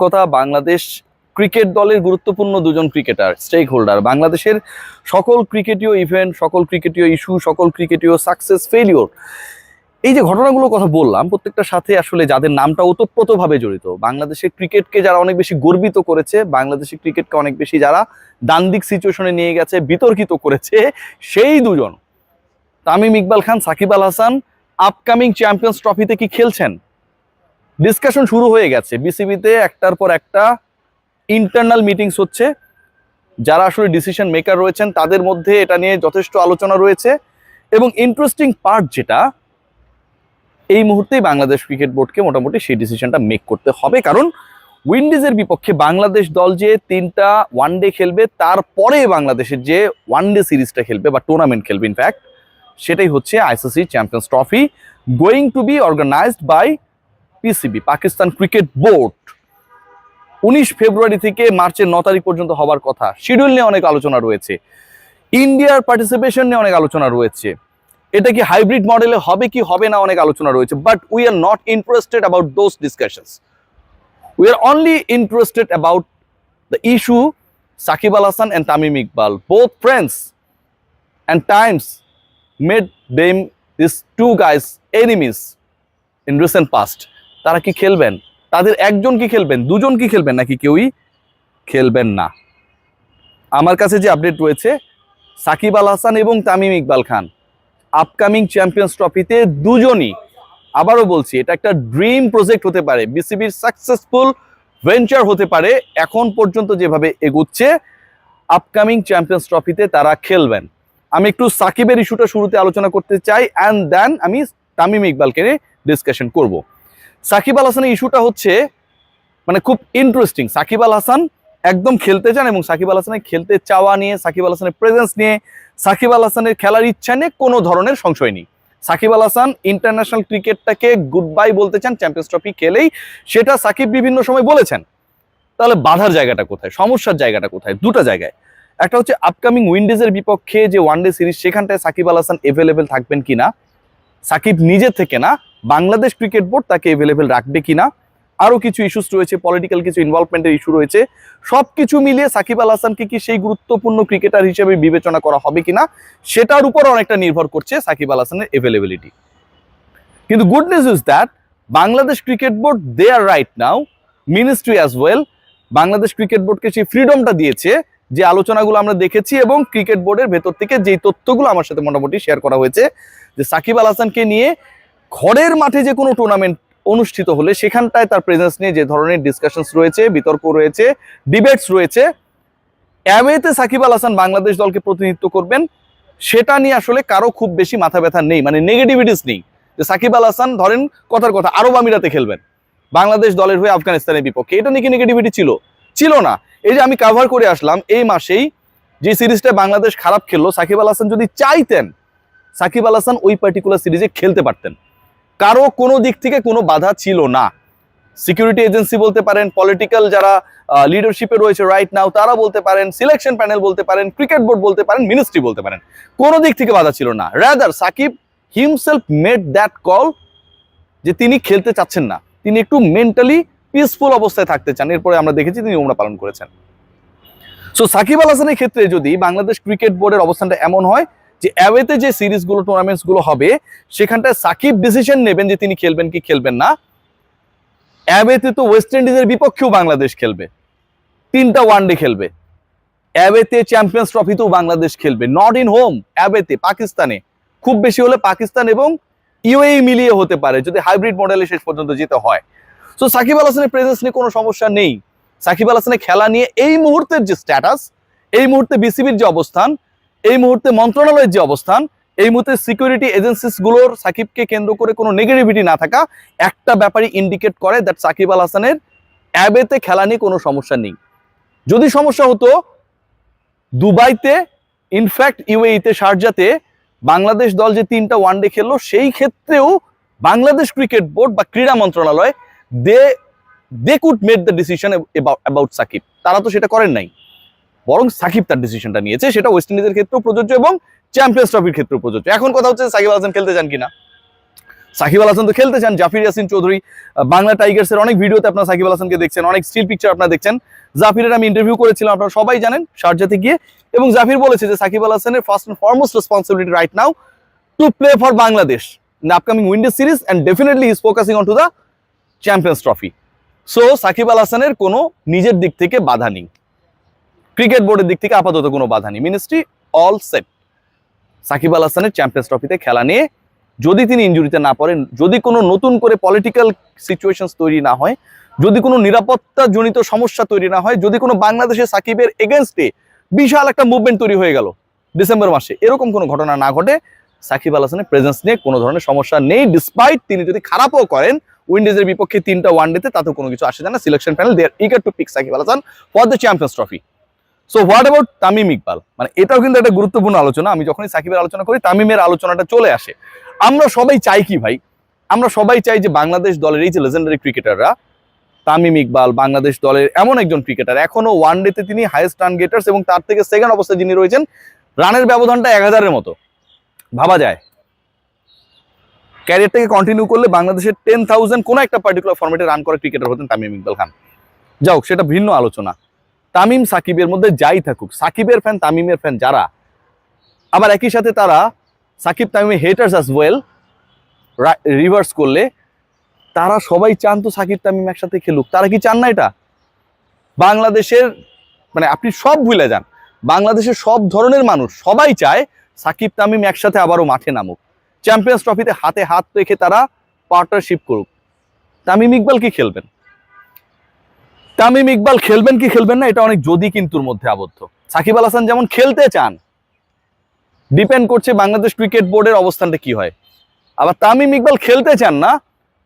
কথা, বাংলাদেশ ক্রিকেট দলের গুরুত্বপূর্ণ দুজন ক্রিকেটার, স্টেক হোল্ডার, বাংলাদেশের সকল ক্রিকেটীয় ইভেন্ট, সকল ক্রিকেটীয় ইস্যু, সকল ক্রিকেটীয় সাকসেস ফেলিওর, এই যে ঘটনাগুলোর কথা বললাম, প্রত্যেকটার সাথে আসলে যাদের নামটা ওতপ্রোতভাবে জড়িত, বাংলাদেশের ক্রিকেটকে যারা অনেক বেশি গর্বিত করেছে, বাংলাদেশের ক্রিকেটকে অনেক বেশি যারা দ্বান্দ্বিক সিচুয়েশনে নিয়ে গেছে, বিতর্কিত করেছে, সেই দুজন, তামিম ইকবাল খান, সাকিব আল হাসান, আপকামিং চ্যাম্পিয়ন্স ট্রফিতে কি খেলছেন? ডিসকাশন শুরু হয়ে গেছে বিসিবিতে, একটার পর একটা ইন্টারনাল মিটিংস হচ্ছে। যারা আসলে ডিসিশন মেকার রয়েছেন তাদের মধ্যে এটা নিয়ে যথেষ্ট আলোচনা রয়েছে। এবং ইন্টারেস্টিং পার্ট যেটা, এই মুহূর্তেই বাংলাদেশ ক্রিকেট বোর্ডকে মোটামুটি সেই ডিসিশনটা মেক করতে হবে, কারণ উইন্ডিজের বিপক্ষে বাংলাদেশ দল যে 3টা ওয়ানডে খেলবে, তারপরে বাংলাদেশের যে ওয়ানডে সিরিজটা খেলবে বা টুর্নামেন্ট খেলবে, ইনফ্যাক্ট সেটাই হচ্ছে ICC Champions Trophy, going to be organized by PCB, Pakistan cricket board. 19 ফেব্রুয়ারি থেকে মার্চের 9 তারিখ পর্যন্ত হবার কথা। শিডিউল নিয়ে অনেক আলোচনা রয়েছে, ইন্ডিয়ার পার্টিসিপেশন নিয়ে অনেক আলোচনা রয়েছে, এটা কি হাইব্রিড মডেলে হবে কি হবে না অনেক আলোচনা রয়েছে। But we are not interested about those discussions, we are only interested about the issue Shakib Al Hasan and Tamim Iqbal, both friends, and times made them this two guys enemies in recent past. তারা কি খেলবেন? তাদের একজন কি খেলবেন, দুজন কি খেলবেন, নাকি কেউই খেলবেন না? আমার কাছে যে আপডেট রয়েছে, সাকিব আল হাসান এবং তামিম ইকবাল খান আপকামিং চ্যাম্পিয়ন্স ট্রফিতে দুজনই, আবারও বলছি, এটা একটা ড্রিম প্রজেক্ট হতে পারে, বিসিবির সাকসেসফুল ভেঞ্চার হতে পারে। এখন পর্যন্ত যেভাবে এগুচ্ছে, আপকামিং চ্যাম্পিয়ন্স ট্রফিতে তারা খেলবেন। আমি একটু সাকিবের ইস্যুটা শুরুতে আলোচনা করতে চাই, অ্যান্ড দেন আমি তামিম ইকবালকে ডিসকাশন করব। সাকিব আল হাসানের ইস্যুটা হচ্ছে মানে খুব ইন্টারেস্টিং। সাকিব আল হাসান একদম খেলতে চান, এবং সাকিব আল হাসানের খেলতে চাওয়া নিয়ে, সাকিব আল হাসানের প্রেজেন্স নিয়ে, সাকিব আল হাসানের খেলার ইচ্ছা নিয়ে কোনো ধরনের সংশয় নেই। Shakib Al Hasan international ক্রিকেটটাকে good bye বলতে চান চ্যাম্পিয়ন্স ট্রফি খেলেই, সেটা সাকিব বিভিন্ন সময় বলেছেন। তাহলে বাধার জায়গাটা কোথায়, সমস্যার জায়গাটা কোথায়? দুটো জায়গায়। একটা হচ্ছে আপকামিং উইন্ডিজের বিপক্ষে যে ওয়ানডে সিরিজ, সেখানটায় সাকিব আল হাসান এভেলেবেল থাকবেন কিনা, সাকিব নিজে থেকে না, বাংলাদেশ ক্রিকেট বোর্ড তাকে এভেলেবেল রাখবে কিনা, আরো কিছু ইস্যুস রয়েছে, পলিটিক্যাল কিছু ইনভলভমেন্টের ইস্যু রয়েছে। সবকিছু মিলিয়ে সাকিব আল হাসানকে কি সেই গুরুত্বপূর্ণ ক্রিকেটার হিসেবে বিবেচনা করা হবে কিনা, সেটার উপর অনেকটা নির্ভর করছে সাকিব আল হাসানের এভেলেবিলিটি। কিন্তু good news is that Bangladesh cricket board, they are right now, ministry as well, Bangladesh cricket বোর্ডকে সেই ফ্রিডমটা দিয়েছে, যে আলোচনাগুলো আমরা দেখেছি এবং ক্রিকেট বোর্ডের ভেতর থেকে যেই তথ্যগুলো আমার সাথে মোটামুটি শেয়ার করা হয়েছে, যে সাকিব আল হাসানকে নিয়ে ঘরের মাঠে যে কোনো টুর্নামেন্ট অনুষ্ঠিত হলে সেখানটায় তার প্রেজেন্স নিয়ে যে ধরনের ডিসকাশনস রয়েছে, বিতর্ক রয়েছে, ডিবেটস রয়েছে, অ্যাওয়েতে সাকিব আল হাসান বাংলাদেশ দলকে প্রতিনিধিত্ব করবেন, সেটা নিয়ে আসলে কারো খুব বেশি মাথা ব্যথা নেই, মানে নেগেটিভিটিস নেই। যে সাকিব আল হাসান ধরেন কথার কথা আরব আমিরাতে খেলবেন বাংলাদেশ দলের হয়ে আফগানিস্তানের বিপক্ষে, এটা নিয়ে কি নেগেটিভিটি ছিল? ছিল না। এই যে আমি কাভার করে আসলাম এই মাসেই যে সিরিজটা বাংলাদেশ খারাপ খেললো, সাকিব আল হাসান যদি চাইতেন, সাকিব আল হাসান ওই পার্টিকুলার সিরিজে খেলতে পারতেন, কারো কোনো দিক থেকে কোনো বাধা ছিল না। সিকিউরিটি এজেন্সি বলতে পারেন, পলিটিক্যাল যারা লিডারশিপে রয়েছে রাইট নাও তারা বলতে পারেন, সিলেকশন প্যানেল বলতে পারেন, ক্রিকেট বোর্ড বলতে পারেন, মিনিস্ট্রি বলতে পারেন, কোনো দিক থেকে বাধা ছিল না। Rather Shakib himself made that call, যে তিনি খেলতে চাচ্ছেন না, তিনি একটু মেন্টালি পিসফুল অবস্থায় থাকতে চান। এরপরে আমরা দেখেছি তিনি ওমরা পালন করেছেন। সো সাকিব আল হাসানের ক্ষেত্রে যদি বাংলাদেশ ক্রিকেট বোর্ডের অবস্থানটা এমন হয় যে অ্যাওয়েতে যে সিরিজগুলো, টুর্নামেন্টস গুলো হবে, সেখানটায় সাকিব ডিসিশন নেবেন যে তিনি খেলবেন কি খেলবেন না। অ্যাওয়েতে তো ওয়েস্ট ইন্ডিজের বিপক্ষেও বাংলাদেশ খেলবে, 3টা ওয়ানডে খেলবে, অ্যাওয়েতে চ্যাম্পিয়ন্স ট্রফিতেও বাংলাদেশ খেলবে, নট ইন হোম, অ্যাওয়েতে পাকিস্তানে, খুব বেশি হলে পাকিস্তান এবং ইউএই মিলিয়ে হতে পারে যদি হাইব্রিড মডেলে শেষ পর্যন্ত যেতে হয়। সো সাকিব আল হাসানের প্রেজেন্স নিয়ে কোনো সমস্যা নেই। সাকিব আল হাসানের খেলা নিয়ে এই মুহূর্তের যে স্ট্যাটাস, এই মুহূর্তে বিসিবির যে অবস্থান, এই মুহূর্তে মন্ত্রণালয়ের যে অবস্থান, এই মুহূর্তে সিকিউরিটি এজেন্সিস গুলোর সাকিবকে কেন্দ্র করে কোনো নেগেটিভিটি না থাকা, একটা ব্যাপারই ইন্ডিকেট করে দ্যাট সাকিব আল হাসানের অ্যাওয়েতে খেলা নিয়ে কোনো সমস্যা নেই। যদি সমস্যা হতো দুবাইতে, ইনফ্যাক্ট ইউএইতে, শারজাতে বাংলাদেশ দল যে 3টা ওয়ানডে খেললো, সেই ক্ষেত্রেও বাংলাদেশ ক্রিকেট বোর্ড বা ক্রীড়া মন্ত্রণালয় they could made the decision about Shakib. তারা তো সেটা করেন নাই, বরং সাকিব তার ডিসিশনটা নিয়েছে। সেটা ওয়েস্ট ইন্ডিজের ক্ষেত্রেও প্রযোজ্য এবং চ্যাম্পিয়ন্স ট্রফির ক্ষেত্রেও প্রযোজ্য। এখন কথা হচ্ছে সাকিব আল হাসান খেলতে চান কিনা। সাকিব আল হাসান তো খেলতে চান। জাফর ইয়াসিন চৌধুরী বাংলা টাইগার্সের অনেক ভিডিওতে আপনারা সাকিব আল হাসানকে দেখছেন, অনেক স্টিল পিকচার আপনারা দেখছেন। জাফিরের আমি ইন্টারভিউ করেছিলাম, আপনারা সবাই জানেন, শারজাতে গিয়ে। এবং জাফির বলেছে যে সাকিব আল হাসানের first and foremost responsibility right now to play for Bangladesh in the upcoming Windies series and definitely he is focusing on to the Champions Trophy. So Shakib Al হাসানের কোনো নিজের দিক থেকে বাধা নেই, ক্রিকেট বোর্ডের দিক থেকে আপাতত কোনো বাধা নেই, ministry all set. Shakib Al হাসানের চ্যাম্পিয়ন্স ট্রফিতে খেলা নিয়ে যদি তিনি ইনজুরিতে না পড়েন, যদি কোনো নতুন করে পলিটিক্যাল সিচুয়েশন তৈরি না হয়, যদি কোনো নিরাপত্তা জনিত সমস্যা তৈরি না হয়, যদি কোনো বাংলাদেশে সাকিবের এগেনস্টে বিশাল একটা মুভমেন্ট তৈরি হয়ে গেল ডিসেম্বর মাসে, এরকম কোনো ঘটনা না ঘটে, সাকিব আল হাসানের প্রেজেন্স নিয়ে কোনো ধরনের সমস্যা নেই। ডিসপাইট তিনি যদি খারাপও করেন উইন্ডিজের বিপক্ষে 3টা ওয়ানডেতে, তাতেও কোনো কিছু আসে যায় না। Selection panel they are eager to pick Shakib Al Hasan for the Champions Trophy. So what about Tamim Iqbal? মানে এটাও কিন্তু একটা গুরুত্বপূর্ণ আলোচনা। আমি যখনই সাকিবের আলোচনা করি তামিমের আলোচনাটা চলে আসে। আমরা সবাই চাই কি ভাই? আমরা সবাই চাই যে বাংলাদেশ দলের এই যে লেজেন্ডারি ক্রিকেটাররা, তামিম ইকবাল বাংলাদেশ দলের এমন একজন ক্রিকেটার, এখনো ওয়ানডেতে তিনি হাইয়েস্ট রান গেটার্স এবং তার থেকে সেকেন্ড অবস্থায় যিনি রয়েছেন, রানের ব্যবধানটা 1000-এর মতো। ভাবা যায় ক্যারিয়ারটাকে কন্টিনিউ করলে বাংলাদেশের 10,000 কোনো একটা পার্টিকুলার ফরম্যাটে রান করা ক্রিকেটার হতেন তামিম ইকবাল খান। যাও, সেটা ভিন্ন আলোচনা। তামিম সাকিবের মধ্যে যাই থাকুক, সাকিবের ফ্যান তামিমের ফ্যান যারা, আবার একই সাথে তারা সাকিব তামিমের হেটার্স অ্যাজ ওয়েল, রিভার্স করলে তারা সবাই চান তো সাকিব তামিম একসাথে খেলুক। তারা কি চান না এটা? বাংলাদেশের মানে আপনি সব ভুলে যান, বাংলাদেশের সব ধরনের মানুষ সবাই চায় সাকিব তামিম একসাথে আবারও মাঠে নামুক, চ্যাম্পিয়ন্স ট্রফিতে হাতে হাত রেখে তারা পার্টনারশিপ করুক। তামিম ইকবাল কি খেলবেন? তামিম ইকবাল খেলবেন কি খেলবেন না, এটা অনেক যদি কিন্তুর মধ্যে আবদ্ধ। সাকিব আল হাসান যেমন খেলতে চান, ডিপেন্ড করছে বাংলাদেশ ক্রিকেট বোর্ডের অবস্থানটা কি হয়। আবার তামিম ইকবাল খেলতে চান না,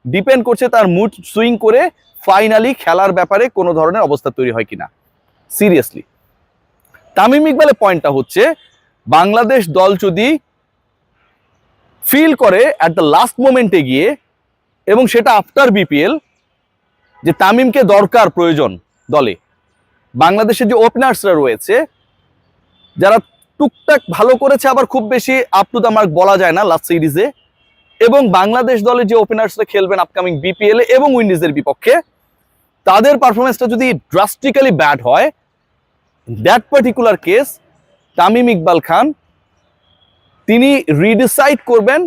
ডিপেন্ড করছে তার মুড সুইং করে ফাইনালি খেলার ব্যাপারে কোনো ধরনের অবস্থা তৈরি হয় কিনা। সিরিয়াসলি তামিম ইকবালের পয়েন্টটা হচ্ছে, বাংলাদেশ দল যদি ফিল করে অ্যাট দ্য লাস্ট মোমেন্টে গিয়ে, এবং সেটা আফটার বিপিএল, যে তামিমকে দরকার প্রয়োজন দলে, বাংলাদেশের যে ওপেনার্সরা রয়েছে যারা টুকটাক ভালো করেছে, আবার খুব বেশি আপ টু দ্য মার্ক বলা যায় না লাস্ট সিরিজে, এবং বাংলাদেশ দলে যে ওপেনার্সরা খেলবেন আপকামিং বিপিএল এবং উইন্ডিজের বিপক্ষে, তাদের পারফরমেন্সটা যদি ড্রাস্টিক্যালি ব্যাড হয়, that particular case Tamim Iqbal Khan তিনি রিডিসাইড করবেন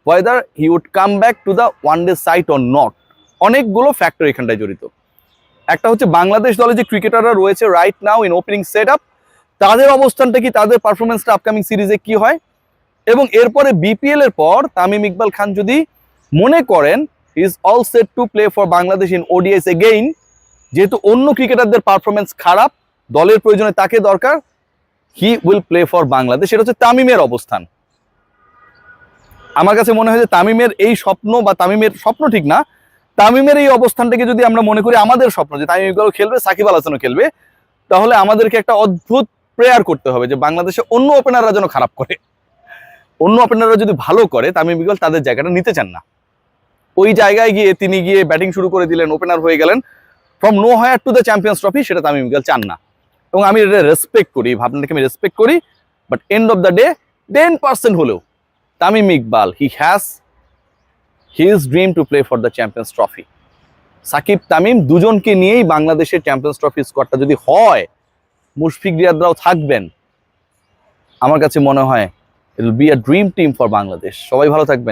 whether he would come back to the one day side or not। অনেকগুলো ফ্যাক্টর এখানটায় জড়িত। একটা হচ্ছে বাংলাদেশ দলে যে ক্রিকেটাররা রয়েছে right now in opening set up, তাদের অবস্থানটা কি, তাদের পারফরমেন্সটা আপকামিং সিরিজে কি হয়, এবং এরপরে বিপিএল এর পর তামিম ইকবাল খান যদি মনে করেন he is all set two play for Bangladesh in ওডিআইস again, যেহেতু অন্য ক্রিকেটারদের পারফরমেন্স খারাপ, দলের প্রয়োজনে তাকে দরকার, he will play for Bangladesh. এটা হচ্ছে তামিমের অবস্থান। আমার কাছে মনে হয় যে তামিমের এই স্বপ্ন, বা তামিমের স্বপ্ন ঠিক না, তামিমের এই অবস্থানটাকে যদি আমরা মনে করি আমাদের স্বপ্ন, যে তামিম ইকবালও খেলবে, সাকিব আল হাসানও খেলবে, তাহলে আমাদেরকে একটা অদ্ভুত প্রেয়ার করতে হবে যে বাংলাদেশে অন্য ওপেনাররা যেন খারাপ করে, অন্য ওপেনাররা যদি ভালো করে তামিম ইকবাল তাদের জায়গাটা নিতে চান না। ওই জায়গায় গিয়ে তিনি গিয়ে ব্যাটিং শুরু করে দিলেন, ওপেনার হয়ে গেলেন, from nowhere to the Champions Trophy, সেটা তামিম ইকবাল চান না। এবং আমি এটা রেসপেক্ট করি, ভাবনাটাকে আমি রেসপেক্ট করি, but end of the day 10% হলেও Tamim Iqbal he has his dream to play for the Champions Trophy. Shakib Tamim দুজনকে নিয়েই বাংলাদেশের চ্যাম্পিয়ন্স ট্রফি স্কোয়াডটা যদি হয়, মুশফিক রিয়াদরাও থাকবেন, আমার কাছে মনে হয় it will be a dream team for Bangladesh. সবাই ভালো থাকবেন।